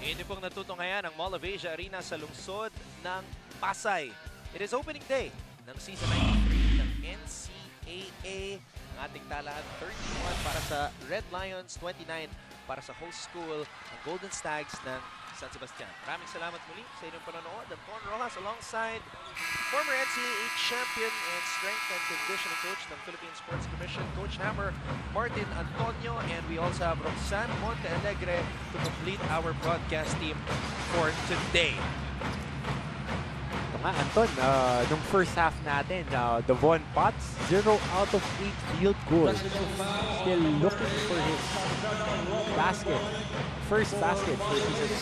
Ito pong natutunghayan ang Mall of Asia Arena sa lungsod ng Pasay. It is opening day ng Season 93 ng NCAA. Ang ating talaan 31 para sa Red Lions, 29 para sa host school, ang Golden Stags ng San Sebastian. Maraming salamat muli sa inyong panonood. Anton Rojas alongside former NCAA champion and strength and conditioning coach ng Philippine Sports Commission, Coach Hammer, Martin Antonio, and we also have Roxanne Montealegre to complete our broadcast team for today. Ito nga, Anton, nung first half natin, Devon Potts, 0 out of 8 field goals. Still looking for his basket. First basket for season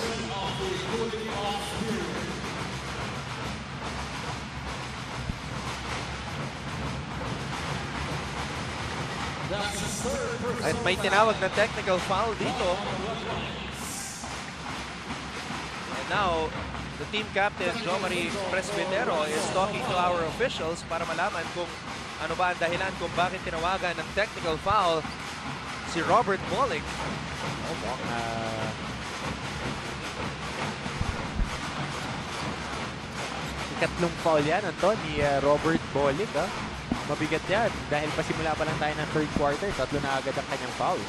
3. At may tinawag na technical foul dito. And now, the team captain, Jomari Presbitero, is talking to our officials para malaman kung ano ba ang dahilan kung bakit tinawagan ng technical foul si Robert Bolick. Ikatlong foul yan, Anton, ni Robert Bolick. Mabigat yan dahil pasimula pa lang tayo ng third quarter, tatlo na agad ang kanyang foul.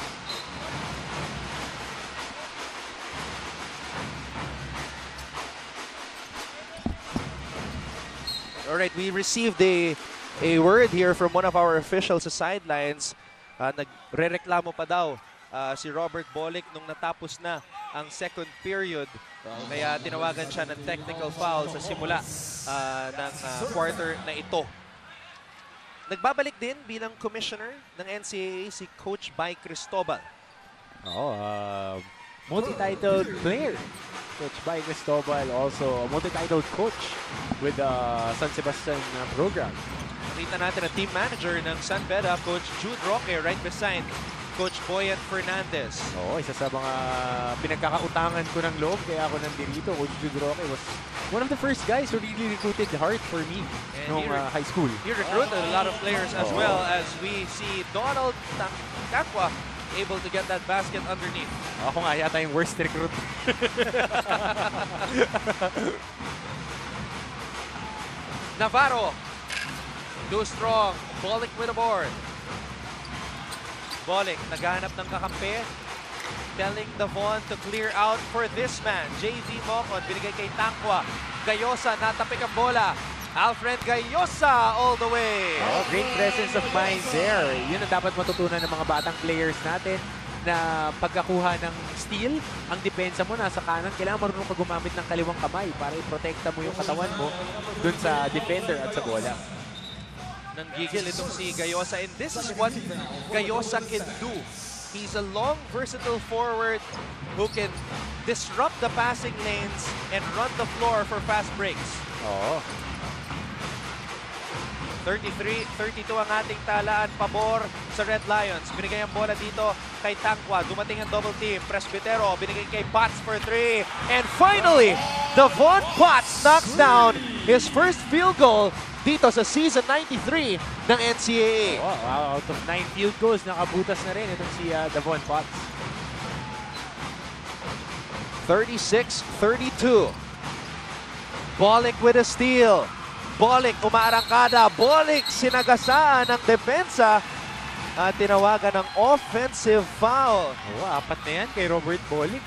Alright, we received a word here from one of our officials sa sidelines. Nagre-reklamo pa daw si Robert Bolick nung natapos na ang second period. Kaya tinawagan siya ng technical foul sa simula ng quarter na ito. Nagbabalik din bilang commissioner ng NCAA si Coach Bay Cristobal. Multi-titled player. Coach Bay Cristobal, also a multi-titled coach with the San Sebastian program. Nakita natin ang team manager ng San Beda, Coach Jude Roque, right beside Coach Boyet Fernandez. Isa sa mga pinagkakautangan ko ng loob kaya ako nandito. Coach Jude Roque was one of the first guys who really recruited hard for me nung high school. He recruited a lot of players as well, as we see Donald Takwa able to get that basket underneath. Ako nga yata yung worst recruit. Navarro, too strong. Bolick with a board. Bolick, naghahanap ng kakampi. Telling Devon to clear out for this man. JV Mocon, binigay kay Takwa. Gayosa, natapik ang bola. Alfred Gayosa all the way. Great presence of mind there. Yun ang dapat matutunan ng mga batang players natin na pagkakuha ng steal, ang depensa mo nasa kanan, kailangan marunong ka gumamit ng kaliwang kamay para iprotekta mo yung katawan mo dun sa defender at sa bola. Nanggigil itong si Gayosa, and this is what Gayosa can do. He's a long, versatile forward who can disrupt the passing lanes and run the floor for fast breaks. 33-32 ang ating talaan, pabor sa Red Lions. Binigay ang bola dito kay Takwa. Dumating ang double team. Presbitero, binigay kay Potts for 3. And finally, Devon Potts knocks down his first field goal dito sa Season 93 ng NCAA. Wow, out of 9 field goals, nakabutas na rin itong si Devon Potts. 36-32. Bolick with a steal. Bolick umaarangkada. Bolick sinagasaan ng depensa at tinawagan ng offensive foul. Apat na yan kay Robert Bolick.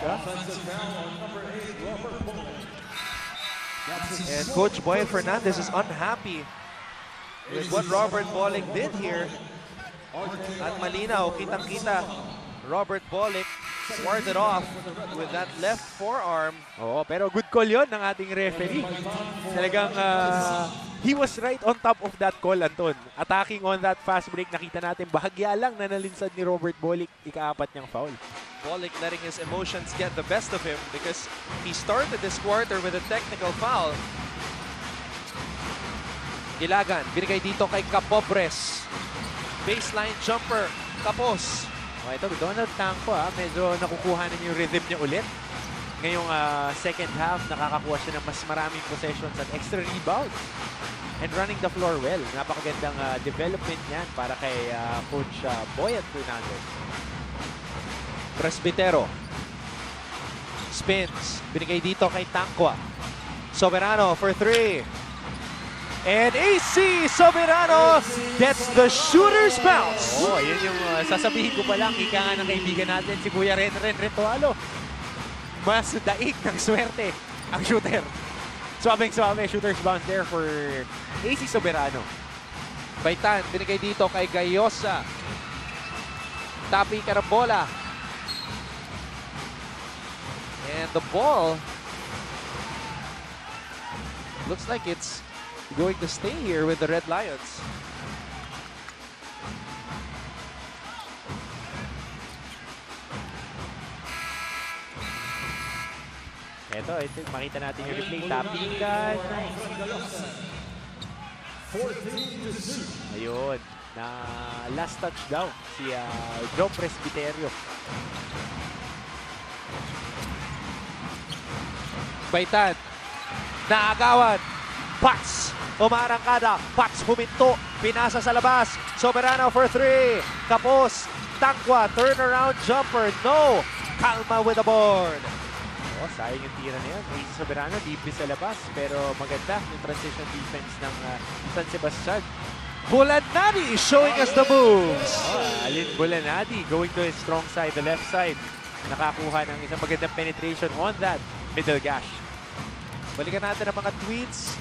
And Coach Boyet Fernandez is unhappy with what Robert Bolick did here. At malinaw, kitang-kita, Robert Bolick warded off with that left forearm. Pero good call yon ng ating referee. Talagang he was right on top of that call, Anton. Attacking on that fast break, nakita natin bahagya lang na nalinsad ni Robert Bolick, ikaapat niyang foul. Bolick letting his emotions get the best of him because he started this quarter with a technical foul. Ilagan, binigay dito kay Capobres. Baseline jumper, Capos. Ito, Donald Takwa, medyo nakukuha na yung rhythm niya ulit. Ngayong second half, nakakakuha siya ng mas maraming possessions at extra rebounds. And running the floor well. Napakagandang development niyan para kay Coach Boyet Fernandez. Presbitero. Spins. Binigay dito kay Tangkwa. Soberano for 3. And AC Soberano gets the shooter's bounce. Oh, yun yung sasabihin ko pa lang. Ika nga ng kaibigan natin, si Kuya Ren Ritualo. Mas daig ng swerte ang shooter. Suwabing-suwabe, shooter's bounce there for AC Soberano. Baitan, binigay dito kay Gayosa. Tapi Carambola. And the ball looks like it's going to stay here with the Red Lions. Ito, makita natin yung replay. Tapikan. Ayun. Na last touchdown si Joe Presbiterio. Baitan. Naagawan. Pats. Umarangkada. Pats huminto. Pinasa sa labas. Soberano for 3. Kapos. Tangkwa. Turnaround jumper. No. Calma with the board. Oh, sayang yung tira na yun. AC Soberano, deep sa labas. Pero maganda yung transition defense ng San Sebastian. Bulanadi showing us the moves. Alin Bulanadi going to his strong side, the left side. Nakakuha ng isang magandang penetration on that middle gash. Balikan natin ang mga tweets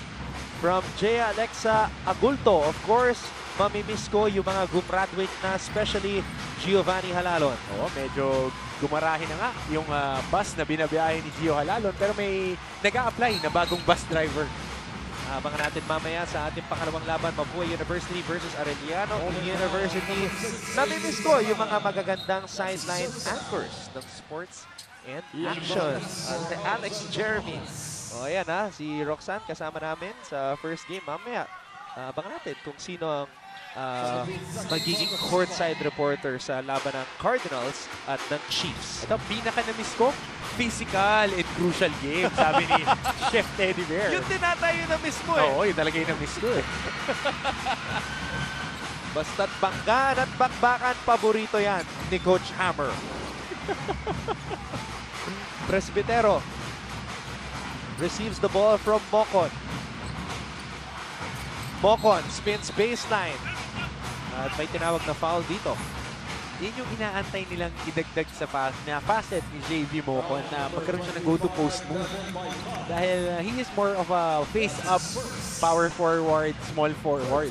from J. Alexa Agulto. Of course, mamimiss ko yung mga gumraduate na, especially Giovanni Halalon. Oo, medyo gumarahin na nga yung bus na binabiyahe ni Gio Halalon, pero may nag-a-apply na bagong bus driver. Abangan natin mamaya sa ating pangalawang laban, Mabuhay University versus Arellano University. Namimiss ko yung mga magagandang sideline anchors ng sports and action. Alex Jeremy. O ayan si Roxanne kasama namin sa first game mamaya. Abangan natin kung sino ang magiging courtside reporter sa laban ng Cardinals at ng Chiefs. Ito, pinaka-na-miss ko, physical and crucial game, sabi ni Chef Teddy Bear. Yun din nata yung na-miss mo eh. Oo, yun talaga yung na-miss ko eh. Basta't banggan at bakbakan, paborito yan ni Coach Hammer. Presbitero receives the ball from Mocon. Mocon spins baseline. At may tinawag na foul dito. Yun yung inaantay nilang idagdag sa facet ni JV Mocon na magkaroon siya ng go-to post move. Dahil he is more of a face-up, power forward, small forward.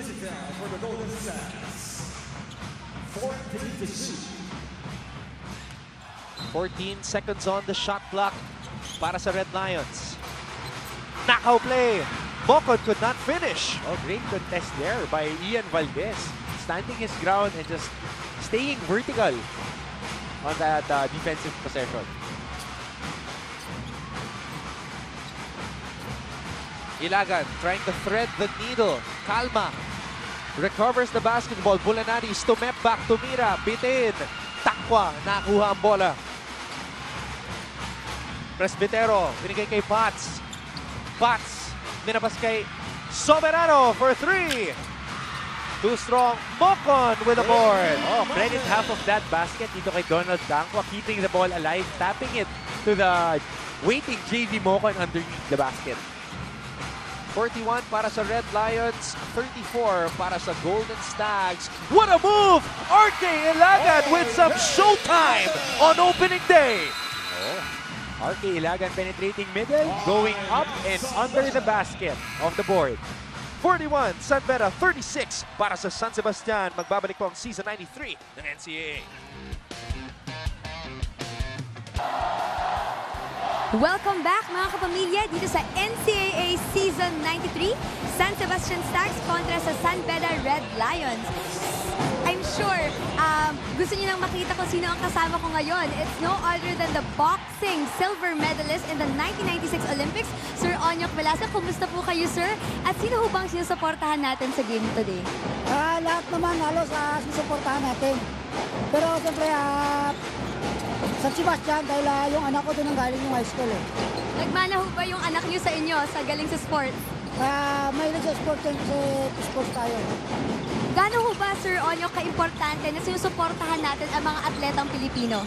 14 seconds on the shot clock para sa Red Lions. Knockout play. Mocon could not finish. Oh, great contest there by Ian Valdez. Standing his ground and just staying vertical on that defensive possession. Ilagan trying to thread the needle. Calma. Recovers the basketball. Bulanadi, Stumep back to Mira. Bitin. Takwa. Nakuha ang bola. Presbitero. Binigay kay Pats. Pats. Minabas kay Soberano for 3. Too strong. Mocon with the board. Oh, credit half of that basket dito kay Donald Tangkwa, keeping the ball alive, tapping it to the waiting JV Mocon underneath the basket. 41 para sa Red Lions, 34 para sa Golden Stags. What a move! RK Ilagan with some showtime on opening day. Oh. RK Ilagan penetrating middle, going up and under the basket of the board. 41, San Vera, 36 para sa San Sebastian. Magbabalik po ang Season 93 ng NCAA. Welcome back mga kapamilya dito sa NCAA Season 93, San Sebastian Stags kontra sa San Beda Red Lions. I'm sure gusto niyo nang makita kung sino ang kasama ko ngayon. It's no other than the boxing silver medalist in the 1996 Olympics, Sir Onyok Velasco. Kumusta po kayo, sir? At sino ho bang sinusuportahan natin sa game today? Lahat naman halos sinusuportahan natin. Pero siyempre, San Sebastian dahil yung anak ko doon ang galing yung high school eh. Nagmana ho ba yung anak niyo sa inyo sa galing sa sports? May nag-sport kasi sports tayo. Gaano ho ba, Sir Onyok, ka-importante na sinusuportahan natin ang mga atletang Pilipino?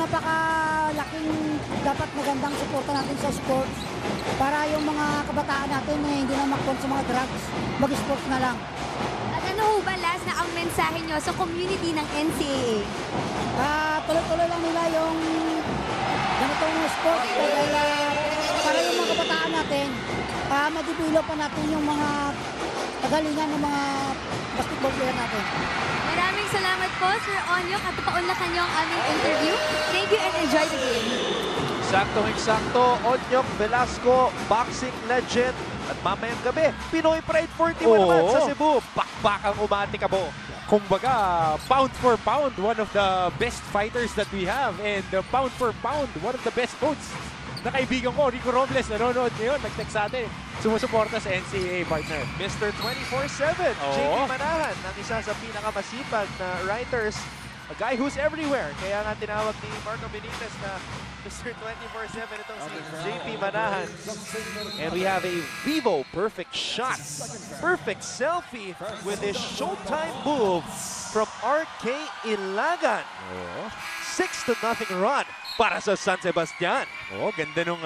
Napakalaking dapat magandang suporta natin sa sports para yung mga kabataan natin hindi na makon sa mga drugs, mag-sports na lang. At ano ho ba last na ang mensahe nyo sa community ng NCAA? Tuloy-tuloy lang nila yung ganitong sports dahil para yung mga kabataan natin, ma-develop pa natin yung mga kagalingan ng mga basketball player natin. Maraming salamat po, Sir Onyok, at paunlakan niyo ang aming interview. Thank you and enjoy the game. Saktong-eksakto, Onyok Velasco, boxing legend. At mamayang gabi, Pinoy Pride 41 naman sa Cebu. Bakbakang umatikabo. Kumbaga, pound for pound, one of the best fighters that we have. And pound for pound, one of the best coaches. Na kaibigan ko, Rico Robles, nanonood ngayon, nag-text sa atin. Sumusuporta sa NCAA partner. Mr. 24/7, JP Manahan, ang isa sa pinakamasipag na writers. A guy who's everywhere. Kaya nga tinawag ni Marco Benitez na Mr. 24/7 itong si JP Manahan. And we have a Vivo perfect shot. Perfect selfie with his showtime move from RK Ilagan. 6-0 run para sa San Sebastian. Ganda nung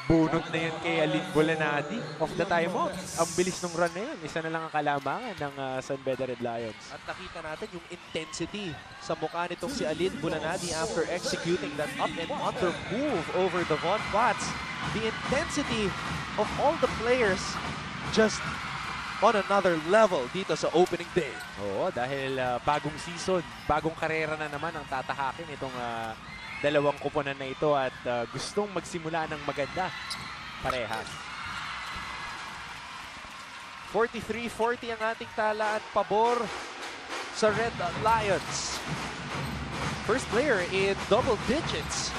bunot na yun kay Alin Bulanadi. Off the timeout. Ang bilis nung run na yun. Isa na lang ang kalamangan ng San Beda Red Lions. At nakita natin yung intensity sa mukha nitong si Alin Bulanadi after executing that up and under move over Devon Potts. The intensity of all the players just on another level dito sa opening day. Dahil bagong season, bagong karera na naman ang tatahakin itong dalawang kuponan na ito at gustong magsimula ng maganda parehas. 43-40 ang ating tala at pabor sa Red Lions. First player in double digits.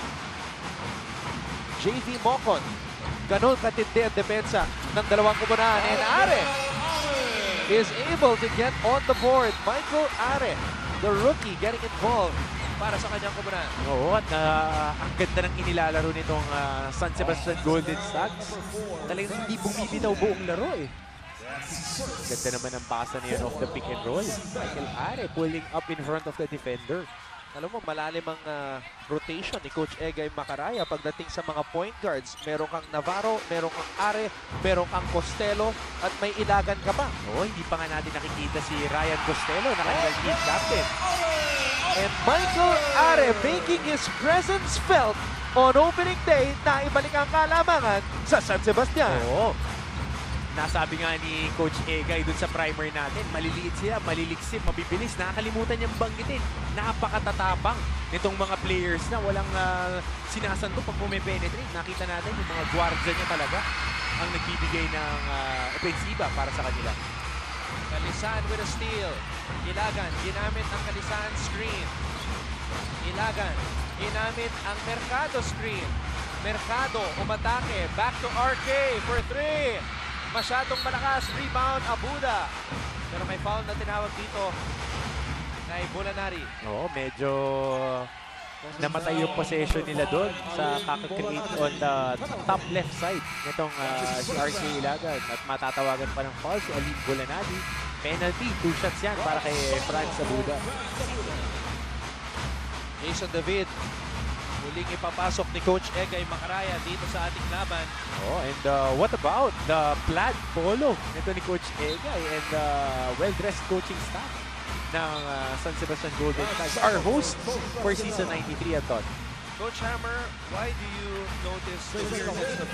JV Mocon. Ganun katindi ang depensa ng dalawang kuponan. And Are is able to get on the board. Michael Are, the rookie, getting involved para sa kanyang kuponan. At ang ganda ng inilalaro nitong San Sebastian Golden Stags. Talagang hindi bumibitaw buong laro eh. Ganda naman ang pasa niya off the pick and roll. Michael Are pulling up in front of the defender. Alam mo, malalim ang rotation ni Coach Egay Macaraya pagdating sa mga point guards. Meron kang Navarro, meron kang Are, meron kang Costello, at may Ilagan ka pa. Hindi pa nga natin nakikita si Ryan Costello na kanyang team captain. And Michael Are making his presence felt on opening day na ibalik ang kalamangan sa San Sebastian. Nasabi nga ni Coach Egay dun sa primer natin, maliliit sila, maliliksim, mabibilis. Nakakalimutan niyang banggitin. Napakatatapang nitong mga players na walang sinasanto pag pumipenetrate. Nakita natin yung mga guardia niya talaga ang nagbibigay ng opensiba para sa kanila. Kalisan with a steal. Ilagan, ginamit ang Kalisan screen. Ilagan, ginamit ang Mercado screen. Mercado, umatake. Back to RK for 3. Masyadong malakas. Rebound, Abuda. Pero may foul na tinawag dito kay Bulanari. Medyo namatay yung possession nila doon sa kakakreate on the top left side nitong si RK Ilagan. At matatawagan pa ng foul si Alin Bulanadi. Penalty, 2 shots yan para kay Franz Abuda. Jason David, muling ipapasok ni Coach Egay Macaraya dito sa ating laban. And what about the plaid polo nito ni Coach Egay and the well-dressed coaching staff ng San Sebastian Golden Stags, our host for season 93 at Todd. Coach Hammer, why do you notice the weirdness of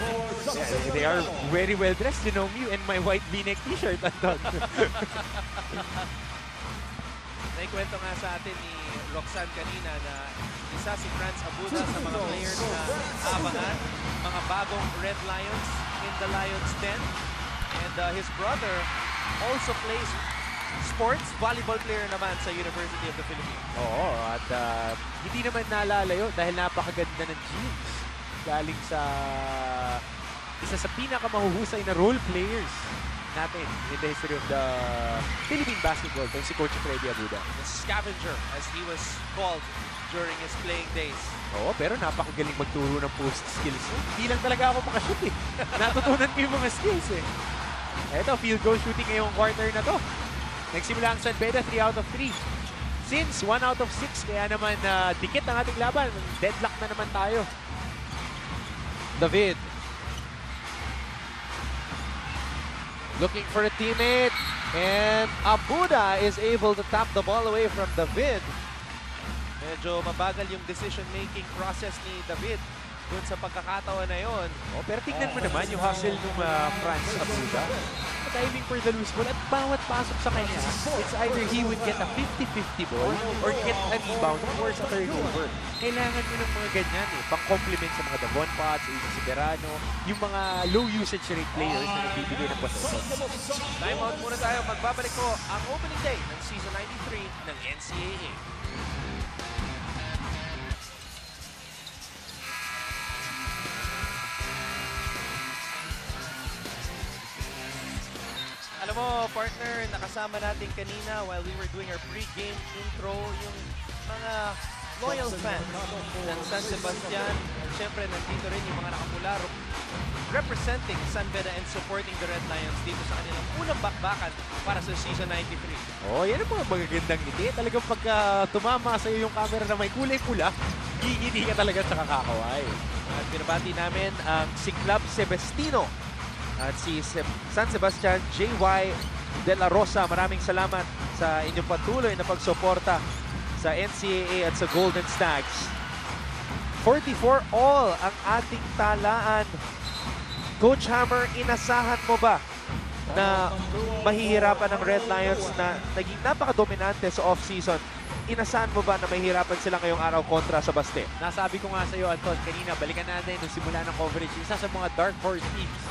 They are very well-dressed, you know me, and my white v-neck t-shirt at Todd. Naikwento nga sa atin ni Roxanne kanina na isa si Franz Abuda sa mga players na abangan, mga bagong Red Lions in the Lions Den. And his brother also plays sports, volleyball player naman sa University of the Philippines. At hindi naman nalalayo dahil napakaganda ng jeans. Galing sa isa sa pinakamahuhusay na role players natin in the history of the Philippine basketball, si Coach Freddy Abuda. The scavenger, as he was called during his playing days. Pero napakagaling magturo ng post skills. Hindi lang talaga ako makashoot eh. Natutunan ko yung mga skills eh. Eto, field goal shooting ngayong quarter na to. Nagsimula ang San Beda, 3 out of 3. Since 1 out of 6, kaya naman dikit ang ating laban. Deadlock na naman tayo. David. Looking for a teammate. And Abuda is able to tap the ball away from David. Medyo mabagal yung decision-making process ni David dun sa pagkakataon na yon. Oh, pero tignan mo naman yung hustle ng Franz Abuda. Diving for the loose ball at bawat pasok sa kanya, it's either he would get a 50-50 ball or get a rebound or sa turnover. Kailangan mo ng mga ganyan pang-complement sa mga Davon Potts, si Verano, yung mga low usage rate players na nagbibigay ng possession. Time out muna tayo. Magbabalik ko ang opening day ng Season 93 ng NCAA. Alam mo, partner, nakasama natin kanina while we were doing our pre-game intro, yung mga loyal fans ng San Sebastian. Siyempre, nandito rin yung mga nakapula representing San Beda and supporting the Red Lions dito sa kanilang unang bakbakan para sa Season 93. Oh, yan ang mga magagandang ngiti. Talagang pagka tumama sa iyo yung camera na may kulay pula, gigiti ka talaga sa kakakaway. At pinabati namin ang si Club Sebestino at si San Sebastian J.Y. De La Rosa. Maraming salamat sa inyong patuloy na pagsuporta sa NCAA at sa Golden Stags. 44 all ang ating talaan. Coach Hammer, inasahan mo ba na mahihirapan ng Red Lions na naging napaka-dominante sa off-season? Inasahan mo ba na mahihirapan sila ngayong araw kontra sa Baste? Nasabi ko nga sa iyo, Anton, kanina, balikan natin nung simula ng coverage. Isa sa mga dark horse teams,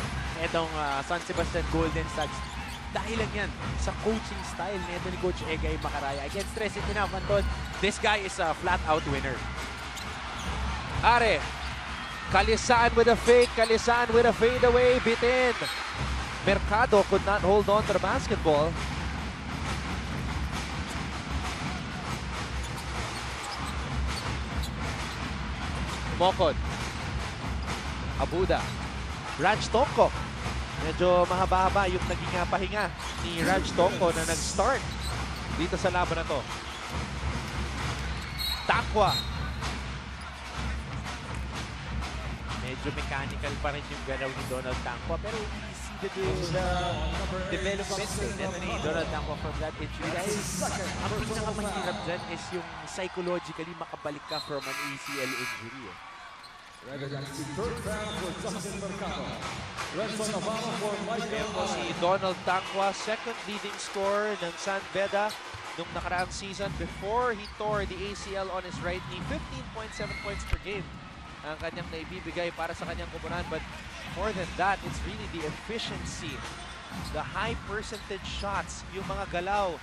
itong San Sebastian Golden Stags. Dahil lang yan sa coaching style nito ni Coach Egay Macaraya. I can't stress it enough, Anton. This guy is a flat-out winner. Are, Kalisaan with a fake, Kalisaan with a fadeaway, bitin. Mercado could not hold on to the basketball. Mokon. Abuda. Raj Tongko. Medyo mahaba-haba yung naging pahinga ni Raj Tongko na nag-start dito sa laban na to. Takwa. Medyo mechanical pa rin yung galaw ni Donald Tangwa, pero we see the development ni Donald Tangwa from that injury. Dahil ang pinakamahirap dyan is yung psychologically makabalik ka from an ACL injury. Ayan po si Donald Tangwa, second leading scorer ng San Beda nung nakaraang season before he tore the ACL on his right knee. 15.7 points per game ang kanyang naibibigay para sa kanyang koponan. But more than that, it's really the efficiency, the high percentage shots, yung mga galaw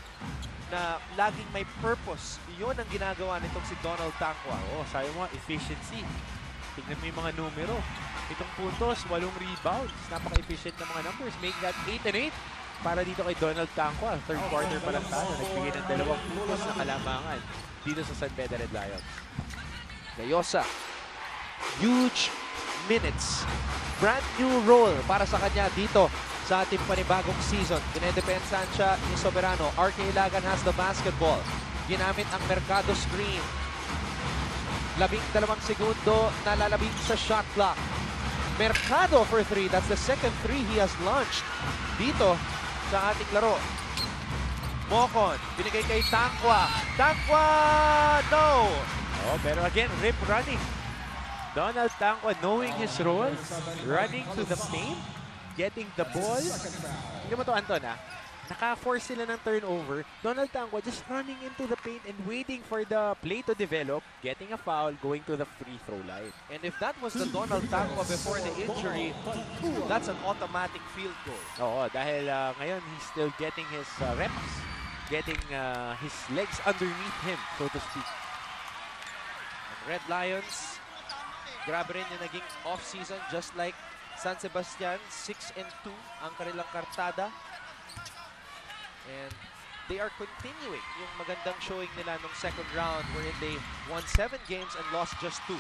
na laging may purpose. Yun ang ginagawa nitong si Donald Tangwa. Oo, sabi mo, efficiency. Tignan mo yung mga numero. 7 puntos, 8 rebounds. Napaka-efficient na mga numbers. Make that 8 and 8 para dito kay Donald Tangwa. Third quarter pa lang tayo. Nagbigay ng 2 puntos na kalamangan dito sa San Beda Red Lions. Gayosa. Huge minutes. Brand new role para sa kanya dito sa ating panibagong season. Dinedepensahan siya ni Soberano. RK Ilagan has the basketball. Ginamit ang Mercado screen. 12 segundo na lalabing sa shot clock. Mercado for 3. That's the second 3 he has launched dito sa ating laro. Mokon, binigay kay Tangwa. Tangwa, no! Oh, pero again, rip running. Donald Tangwa knowing his role, running to the paint, getting the ball. Hindi mo to, Anton, ha? Naka-force sila ng turnover. Donald Tangwa just running into the paint and waiting for the play to develop, getting a foul, going to the free throw line. And if that was the Donald Tangwa before the injury, that's an automatic field goal. Oo, dahil ngayon he's still getting his reps, getting his legs underneath him, so to speak. And Red Lions, grabe rin yung naging off-season, just like San Sebastian, 6-2 ang kanilang kartada. And they are continuing yung magandang showing nila nung second round wherein they won 7 games and lost just 2.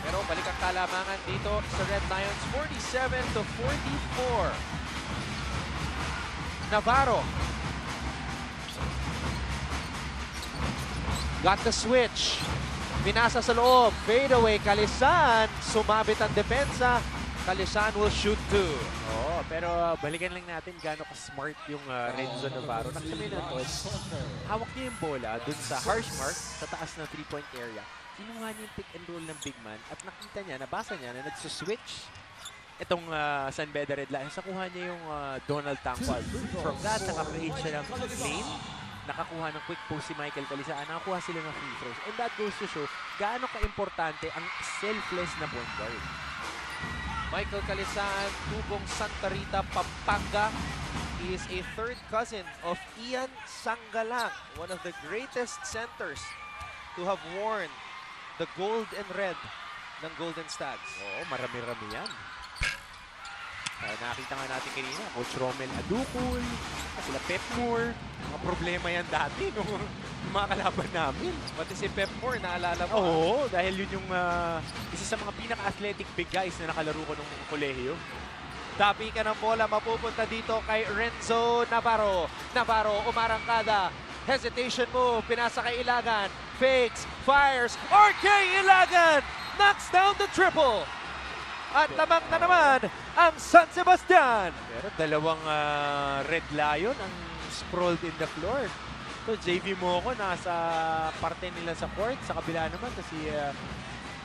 Pero balik ang kalamangan dito sa Red Lions, 47-44. Navarro. Got the switch. Pinasa sa loob. Fade away. Kalisan. Sumabit ang depensa. Kalisan will shoot 2. Oo, pero balikan lang natin gaano ka-smart yung Renzo Navarro. Nakasabay na to, hawak niya yung bola dun sa harsh mark sa taas ng 3-point area. Kinuha niya yung pick and roll ng big man at nakita niya, nabasa niya na nagsuswitch itong San Beda Red Lions. Nakuha niya yung Donald Tangwal. From that, naka-create siya ng lane. Nakakuha ng quick post si Michael Calisaan. Nakakuha sila ng free throws. And that goes to show gaano ka-importante ang selfless na point guard. Michael Calisaan, tubong Santa Rita, Pampanga. He is a third cousin of Ian Sangalang, one of the greatest centers to have worn the gold and red ng Golden Stags. Oo, marami-rami yan. Nakita nga natin kanina, Coach Romel Aducul, sila Pep Moore. Mga problema yan dati nung mga kalaban namin. Pati si Pep Moore, naalala mo? Oo, dahil yun yung isa sa mga pinaka-athletic big guys na nakalaro ko nung kolehiyo. Tapi ka ng bola, mapupunta dito kay Renzo Navarro. Navarro, umarangkada. Hesitation move, pinasa kay Ilagan. Fakes, fires, RK Ilagan knocks down the triple. At lamang na naman ang San Sebastian. Pero dalawang Red Lion ang sprawled in the floor. So JV Moco nasa parte nila sa court. Sa kabila naman si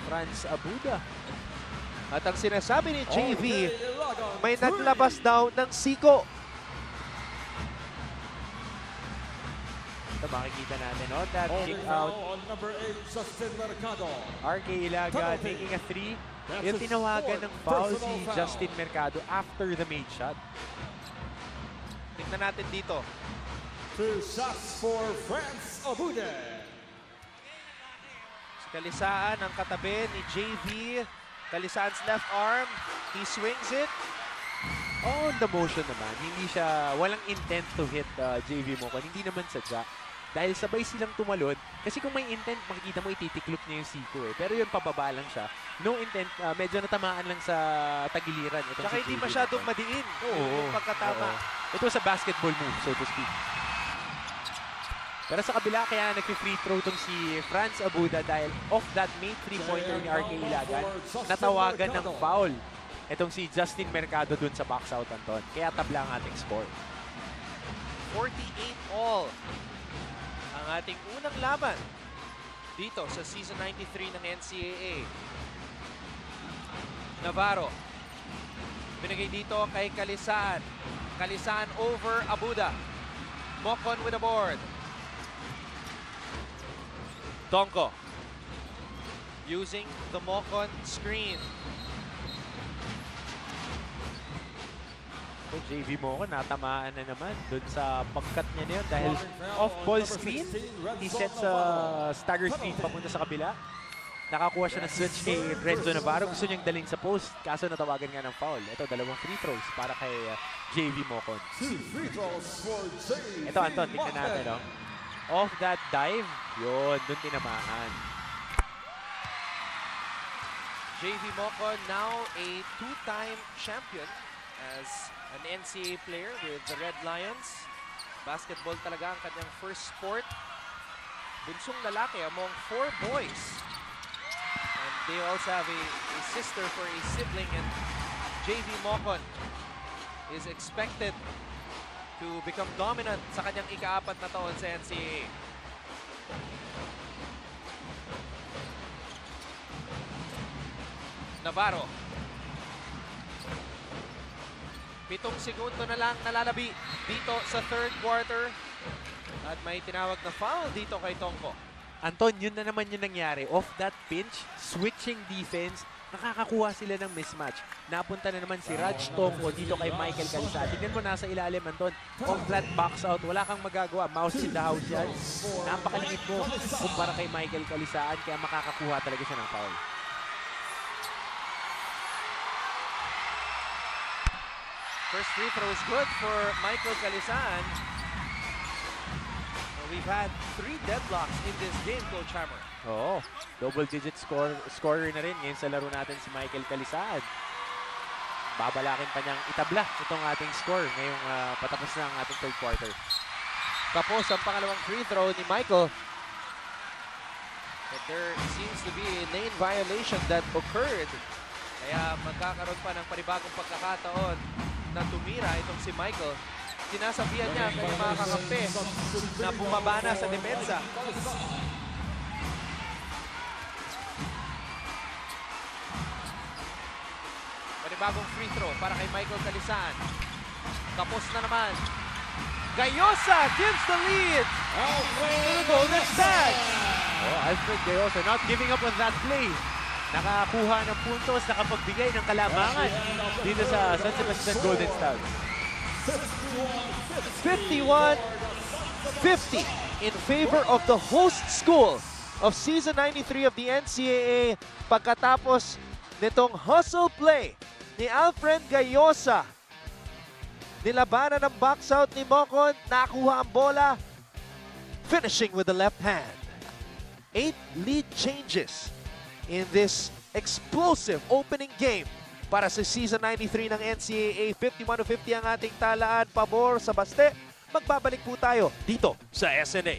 Franz Abuda. At ang sinasabi ni JV, may naglabas daw ng siko. Ito makikita natin, no? That kick out. RK Ilagan making a 3. Yung tinawagan ng foul si Justin Mercado after the made shot. Tingnan natin dito. 2 shots for Franz Abuda. Si Kalisaan ang katabi ni JV. Kalisaan's left arm. He swings it. On the motion naman, hindi siya, walang intent to hit JV Moco. Hindi naman sadya. Dahil sabay silang tumalon. Kasi kung may intent, makikita mo ititiklop niya yung siko eh. Pero yun, pababa lang siya. No intent, medyo natamaan lang sa tagiliran. Tsaka hindi masyadong madiin. Yung pagkatama. Ito sa basketball move, so to speak. Pero sa kabila, kaya nag-free throw tong si Franz Abuda dahil off that made 3-pointer ni RK Ilagan, natawagan ng foul. Itong si Justin Mercado dun sa box out, Anton. Kaya tabla ang ating score. 48 all. Ang ating unang laban dito sa Season 93 ng NCAA. Navarro. Binigay dito kay Kalisaan. Kalisaan over Abuda. Mocon with a board. Tonko. Using the Mocon screen. JV Moco, natamaan na naman dun sa pagkat niya na yun dahil off-ball screen. He sets a stagger screen papunta sa kabila. Nakakuha siya ng switch kay Renzo Navarro. Gusto niyang dalhin sa post, kaso natawagan nga ng foul. Ito, dalawang free throws para kay JV Moco. Ito, Anton, tingnan natin. No? Off that dive, yun, dun tinamaan. JV Mocon now a two-time champion as an NCAA player with the Red Lions. Basketball talaga ang kanyang first sport. Bunsong lalaki among 4 boys. And they also have a sister for a sibling, and JV Mocon is expected to become dominant sa kanyang ika-4 na taon sa NCAA. Navarro. 7 segundo na lang nalalabi dito sa third quarter. At may tinawag na foul dito kay Tonko. Anton, yun na naman yung nangyari. Off that pinch, switching defense, nakakakuha sila ng mismatch. Napunta na naman si Raj Tonko dito kay Michael Calisaan. Tignan mo nasa ilalim, Anton. Off that box out, wala kang magagawa. Mouse in the house yan. Napakalimit mo kumpara kay Michael Calisaan, kaya makakakuha talaga siya ng foul. First free throw is good for Michael Calisaan. We've had 3 deadlocks in this game, Coach Hammer. Oo, double-digit scorer na rin ngayon sa laro natin si Michael Calisaan. Babalakin pa niyang itabla itong ating score ngayong patapos na ang ating third quarter. Tapos ang pangalawang free throw ni Michael. But there seems to be a lane violation that occurred. Kaya magkakaroon pa ng panibagong pagkakataon na tumira itong si Michael. Sinasabihan niya ang kanyang mga kakampi na bumaba na sa depensa. Panibagong free throw para kay Michael Calisan. Kapos na naman. Gayosa gives the lead to the Golden Stags. Oh, Alfred Gayosa not giving up on that play. Nakakuha ng puntos, nakapagbigay ng kalamangan dito sa San Sebastian Golden Stags. 51-50 in favor of the host school of Season 93 of the NCAA pagkatapos nitong hustle play ni Alfred Gayosa. Nilabanan ng box out ni Mocon, nakuha ang bola, finishing with the left hand. 8 lead changes in this explosive opening game para sa Season 93 ng NCAA. 51-50 ang ating talaan, pabor sa Baste. Magbabalik po tayo dito sa SNA.